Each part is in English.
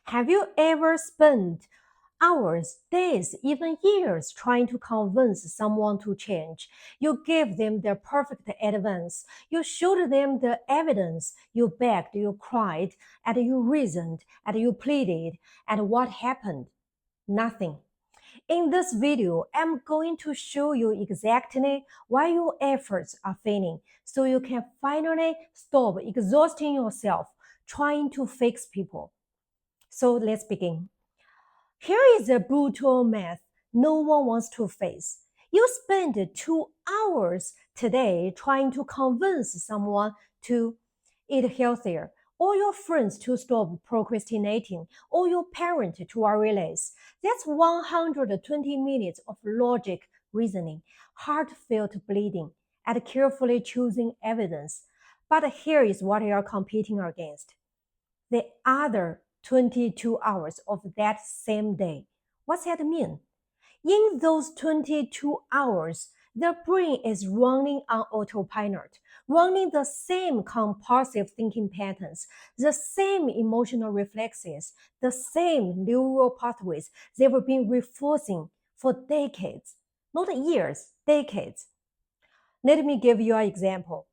Have you ever spent hours, days, even years trying to convince someone to change? You gave them the perfect advice. You showed them the evidence. You begged, you cried, and you reasoned, and you pleaded. And what happened? Nothing. In this video, I'm going to show you exactly why your efforts are failing so you can finally stop exhausting yourself trying to fix people. So let's begin. Here is a brutal math no one wants to face. You spend 2 hours today trying to convince someone to eat healthier, or your friends to stop procrastinating, or your parent to worry less. That's 120 minutes of logic reasoning, heartfelt bleeding, and carefully choosing evidence. But here is what you are competing against the other 22 hours of that same day. What's that mean? In those 22 hours, the brain is running on autopilot, running the same compulsive thinking patterns, the same emotional reflexes, the same neural pathways they've been reinforcing for decades, not years, decades. Let me give you an example.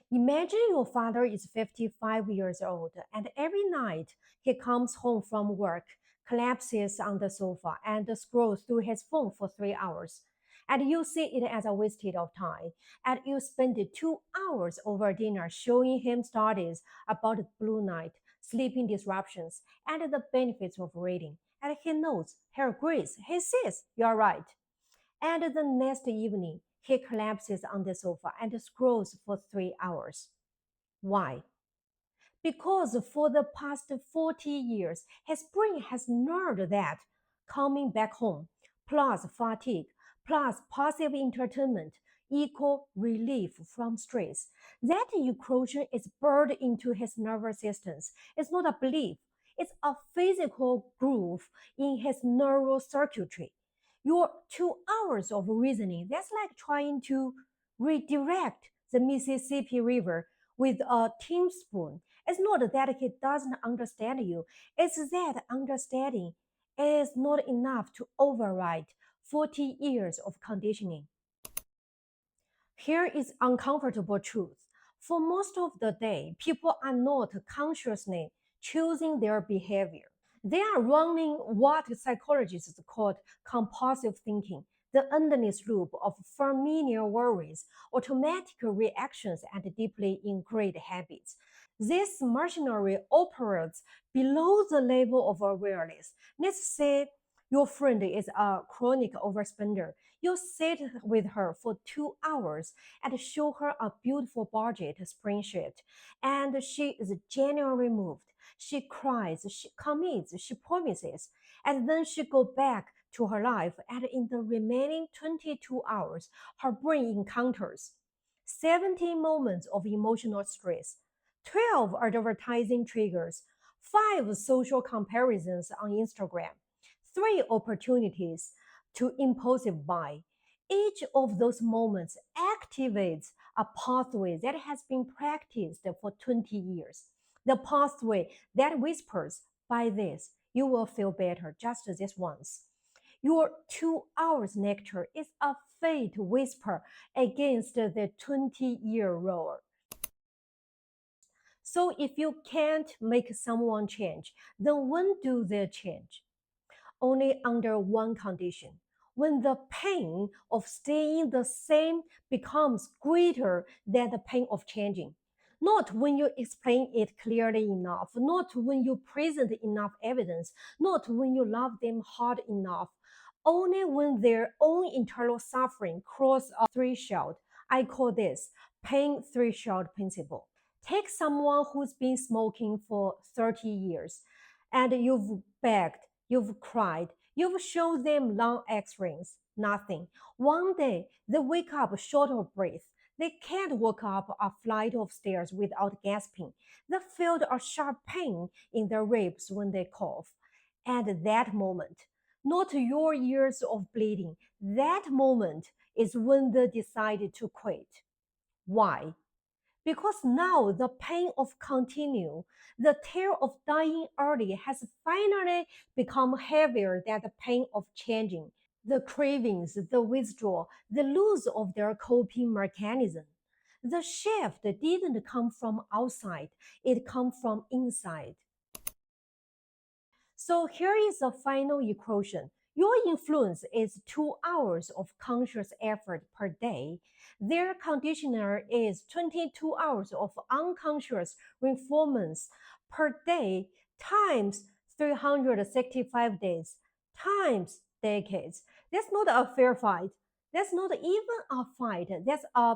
Imagine your father is 55 years old and every night he comes home from work, collapses on the sofa, and scrolls through his phone for 3 hours. And you see it as a wasted of time. And you spend 2 hours over dinner showing him studies about blue night, sleeping disruptions, and the benefits of reading. And he knows, he agrees, he says, you're right. And the next evening, he collapses on the sofa and scrolls for 3 hours. Why? Because for the past 40 years, his brain has learned that coming back home plus fatigue plus passive entertainment equal relief from stress. That equation is burned into his nervous system. It's not a belief, it's a physical groove in his neural circuitry. Your 2 hours of reasoning, that's like trying to redirect the Mississippi River with a tin spoon. It's not that he doesn't understand you, it's that understanding is not enough to override 40 years of conditioning. Here is uncomfortable truth. For most of the day, people are not consciously choosing their behavior. They are running what psychologists call compulsive thinking, the endless loop of familiar worries, automatic reactions, and deeply ingrained habits. This machinery operates below the level of awareness. Let's say your friend is a chronic overspender. You sit with her for 2 hours and show her a beautiful budget spreadsheet, and she is genuinely moved. She cries, she commits, she promises, and then she goes back to her life. And in the remaining 22 hours, her brain encounters 70 moments of emotional stress, 12 advertising triggers, 5 social comparisons on Instagram, 3 opportunities to impulsive buy. Each of those moments activates a pathway that has been practiced for 20 years. The pathway that whispers, by this, you will feel better just this once. Your 2 hours lecture is a faint whisper against the 20-year roar. So if you can't make someone change, then when do they change? Only under one condition. When the pain of staying the same becomes greater than the pain of changing. Not when you explain it clearly enough, not when you present enough evidence, not when you love them hard enough, only when their own internal suffering crosses a threshold. I call this pain threshold principle. Take someone who's been smoking for 30 years and you've begged, you've cried, you've shown them long x-rays, nothing. One day they wake up short of breath. They can't walk up a flight of stairs without gasping. They feel a sharp pain in their ribs when they cough. And that moment, not your years of bleeding, that moment is when they decided to quit. Why? Because now the pain of continue, the terror of dying early has finally become heavier than the pain of changing. The cravings, the withdrawal, the loss of their coping mechanism. The shift didn't come from outside, it came from inside. So here is the final equation. Your influence is 2 hours of conscious effort per day. Their conditioner is 22 hours of unconscious reinforcements per day times 365 days times decades. That's not a fair fight. That's not even a fight. That's a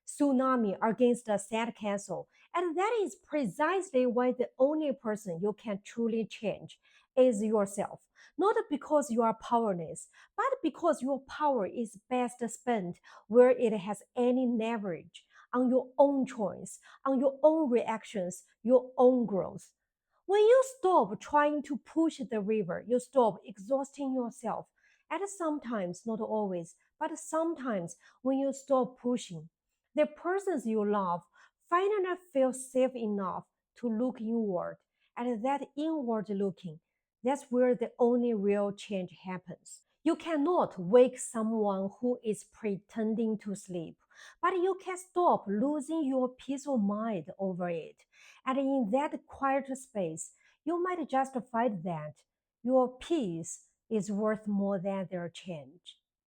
tsunami against a sad castle. And that is precisely why the only person you can truly change is yourself. Not because you are powerless, but because your power is best spent where it has any leverage on your own choice, on your own reactions, your own growth. When you stop trying to push the river, you stop exhausting yourself. And sometimes, not always, but sometimes when you stop pushing, the persons you love finally feel safe enough to look inward. And that inward looking, that's where the only real change happens. You cannot wake someone who is pretending to sleep, but you can stop losing your peace of mind over it. And in that quiet space, you might just find that your peace is worth more than their change.